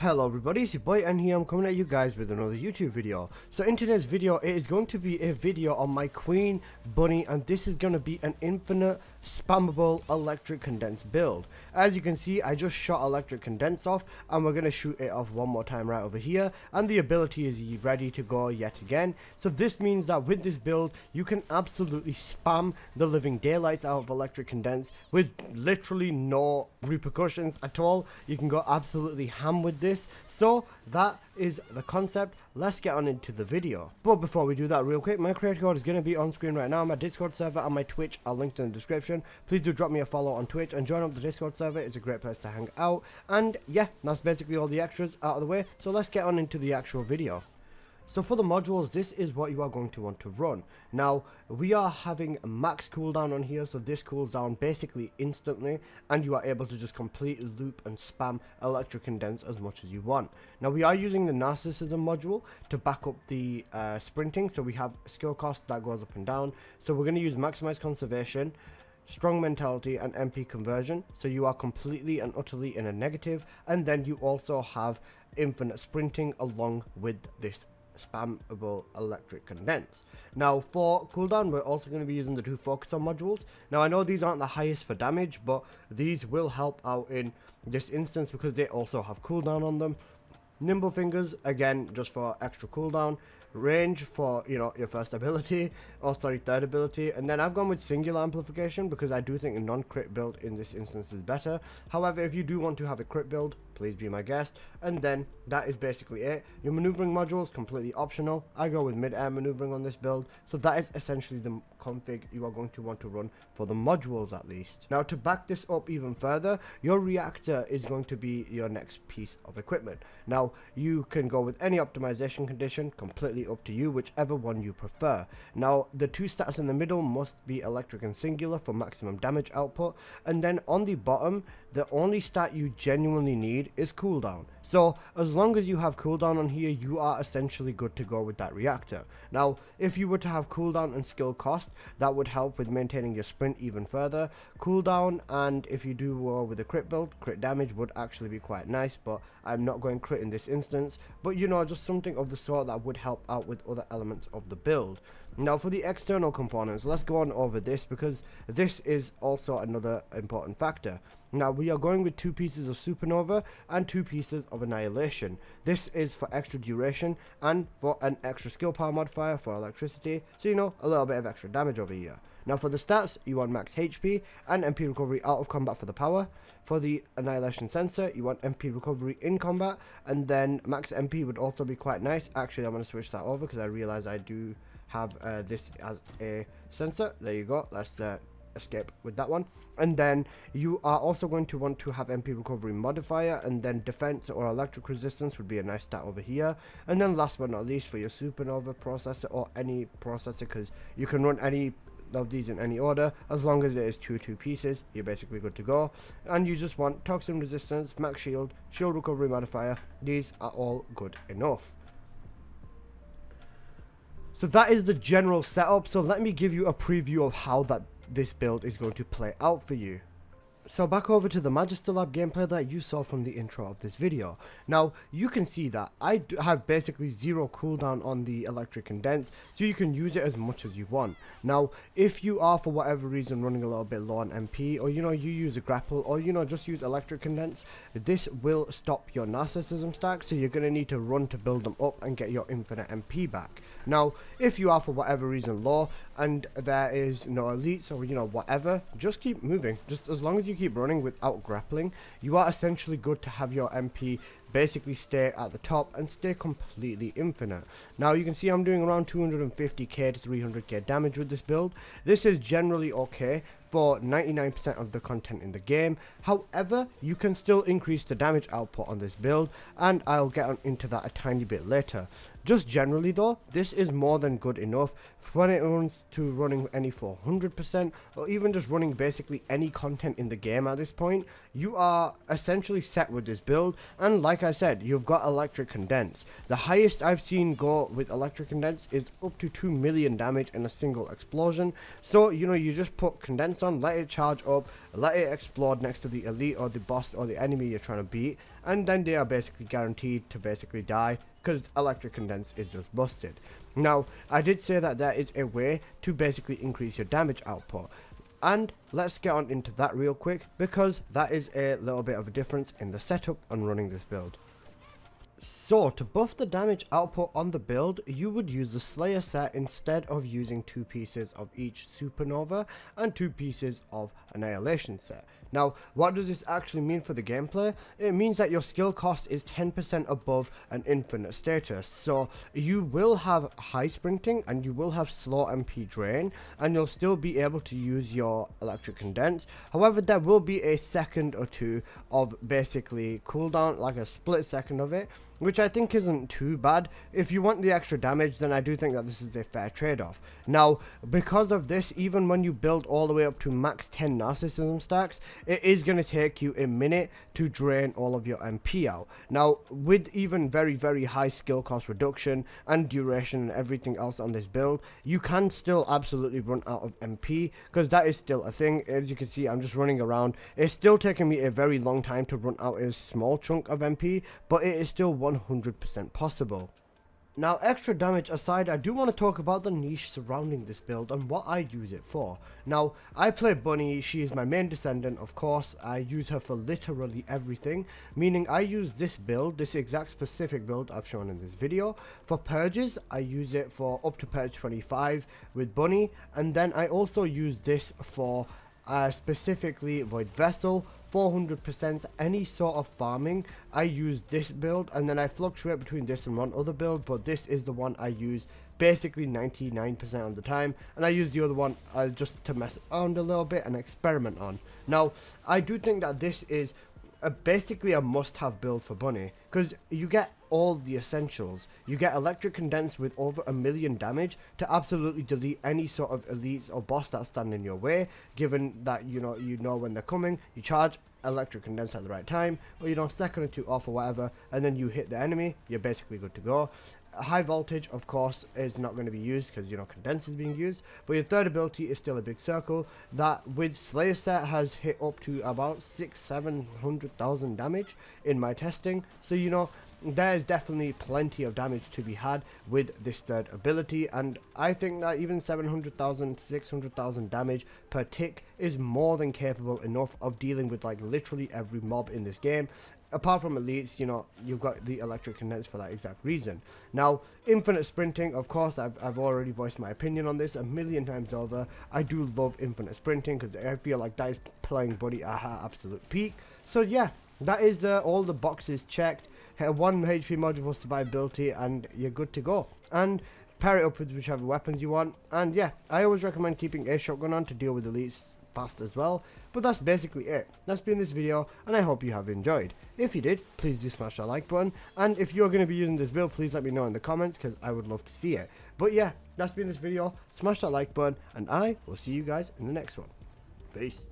Hello everybody, it's your boy and here I'm coming at you guys with another YouTube video. So in today's video, it is going to be a video on my Queen Bunny, and this is going to be an infinite spammable electric condense build. As you can see, I just shot electric condense off and we're going to shoot it off one more time right over here, and the ability is ready to go yet again. So this means that with this build, you can absolutely spam the living daylights out of electric condense with literally no repercussions at all. You can go absolutely ham with this. So that is the concept. Let's get on into the video. But before we do that, real quick, my creator code is going to be on screen right now. My Discord server and my Twitch are linked in the description. Please do drop me a follow on Twitch and join up the Discord server. It's a great place to hang out. And yeah, that's basically all the extras out of the way. So let's get on into the actual video. So for the modules, this is what you are going to want to run. Now, we are having a max cooldown on here, so this cools down basically instantly, and you are able to just completely loop and spam electric condense as much as you want. Now, we are using the narcissism module to back up the sprinting, so we have skill cost that goes up and down. So we're going to use maximize conservation, strong mentality, and MP conversion, so you are completely and utterly in a negative, and then you also have infinite sprinting along with this spammable electric condense. Now for cooldown, we're also going to be using the two focus on modules. Now I know these aren't the highest for damage, but these will help out in this instance because they also have cooldown on them. Nimble fingers, again, just for extra cooldown. Range for, you know, your first ability, or sorry, third ability. And then I've gone with singular amplification because I do think a non-crit build in this instance is better. However, if you do want to have a crit build, please be my guest. And then that is basically it. Your maneuvering module is completely optional. I go with mid-air maneuvering on this build, so that is essentially the config you are going to want to run for the modules at least. Now to back this up even further, your reactor is going to be your next piece of equipment. Now you can go with any optimization condition, completely up to you, whichever one you prefer. Now the two stats in the middle must be electric and singular for maximum damage output, and then on the bottom, the only stat you genuinely need is cooldown. So as long as you have cooldown on here, you are essentially good to go with that reactor. Now if you were to have cooldown and skill cost, that would help with maintaining your sprint even further. Cooldown, and if you do with a crit build, crit damage would actually be quite nice, but I'm not going crit in this instance. But you know, just something of the sort that would help out with other elements of the build. Now for the external components, let's go on over this because this is also another important factor. Now we are going with 2 pieces of supernova and 2 pieces of annihilation. This is for extra duration and for an extra skill power modifier for electricity, so you know, a little bit of extra damage over here. Now for the stats, you want max HP and MP recovery out of combat for the power. For the annihilation sensor, you want MP recovery in combat, and then max MP would also be quite nice. Actually, I'm going to switch that over because I realize I do have this as a sensor. There you go. Let's escape with that one. And then you are also going to want to have MP recovery modifier, and then defense or electric resistance would be a nice stat over here. And then last but not least, for your supernova processor or any processor, because you can run any of these in any order, as long as it is two pieces, you're basically good to go. And you just want toxin resistance, max shield, shield recovery modifier. These are all good enough. So that is the general setup. So let me give you a preview of how this build is going to play out for you. So back over to the Magister Lab gameplay that you saw from the intro of this video. Now you can see that I have basically 0 cooldown on the electric condense, so you can use it as much as you want. Now if you are for whatever reason running a little bit low on MP, or you know, you use a grapple, or you know, just use electric condense, this will stop your narcissism stack, so you're going to need to run to build them up and get your infinite MP back. Now if you are for whatever reason low and there is no elites, or you know, whatever, just keep moving. Just as long as you keep running without grappling, you are essentially good to have your MP basically stay at the top and stay completely infinite. Now you can see I'm doing around 250k to 300k damage with this build. This is generally okay for 99% of the content in the game. However, you can still increase the damage output on this build, and I'll get into that a tiny bit later. Just generally though, this is more than good enough when it runs to running any 400%, or even just running basically any content in the game at this point. You are essentially set with this build, and like I said, you've got electric condense. The highest I've seen go with electric condense is up to 2 million damage in a single explosion. So you know, you just put condense on, let it charge up, let it explode next to the elite or the boss or the enemy you're trying to beat, and then they are basically guaranteed to basically die because electric condense is just busted. Now, I did say that there is a way to basically increase your damage output, and let's get on into that real quick because that is a little bit of a difference in the setup on running this build. So, to buff the damage output on the build, you would use the Slayer set instead of using 2 pieces of each Supernova and 2 pieces of Annihilation set. Now, what does this actually mean for the gameplay? It means that your skill cost is 10% above an infinite status. So, you will have high sprinting and you will have slow MP drain, and you'll still be able to use your electric condense. However, there will be a second or two of basically cooldown, like a split second of it, which I think isn't too bad. If you want the extra damage, then I do think that this is a fair trade-off. Now, because of this, even when you build all the way up to max 10 narcissism stacks, it is going to take you a minute to drain all of your MP out. Now, with even very, very high skill cost reduction and duration and everything else on this build, you can still absolutely run out of MP, because that is still a thing. As you can see, I'm just running around. It's still taking me a very long time to run out a small chunk of MP, but it is still 100% possible. Now, extra damage aside, I do want to talk about the niche surrounding this build and what I use it for. Now, I play Bunny. She is my main Descendant, of course. I use her for literally everything, meaning I use this build, this exact specific build I've shown in this video. For purges, I use it for up to purge 25 with Bunny, and then I also use this for specifically Void Vessel, 400% any sort of farming. I use this build, and then I fluctuate between this and one other build, but this is the one I use basically 99% of the time, and I use the other one just to mess around a little bit and experiment on. Now, I do think that this is basically a must-have build for Bunny, because you get all the essentials. You get electric condense with over 1 million damage to absolutely delete any sort of elites or boss that stand in your way, given that you know when they're coming. You charge electric condense at the right time, or second or two off or whatever, and then you hit the enemy. You're basically good to go. High voltage, of course, is not going to be used because condense is being used, but your third ability is still a big circle that with Slayer set has hit up to about 600,000-700,000 damage in my testing. So there's definitely plenty of damage to be had with this third ability, and I think that even 700,000, 600,000 damage per tick is more than capable enough of dealing with like literally every mob in this game. Apart from elites, you've got the electric condense for that exact reason. Now, infinite sprinting, of course, I've already voiced my opinion on this 1,000,000 times over. I do love infinite sprinting because I feel like that is playing Bunny at her absolute peak. So yeah, that is all the boxes checked. 1 HP module for survivability, and you're good to go. And pair it up with whichever weapons you want. And yeah, I always recommend keeping a shotgun on to deal with elites fast as well. But that's basically it. That's been this video, and I hope you have enjoyed. If you did, please do smash that like button, and if you're going to be using this build, please let me know in the comments because I would love to see it. But yeah, that's been this video. Smash that like button, and I will see you guys in the next one. Peace.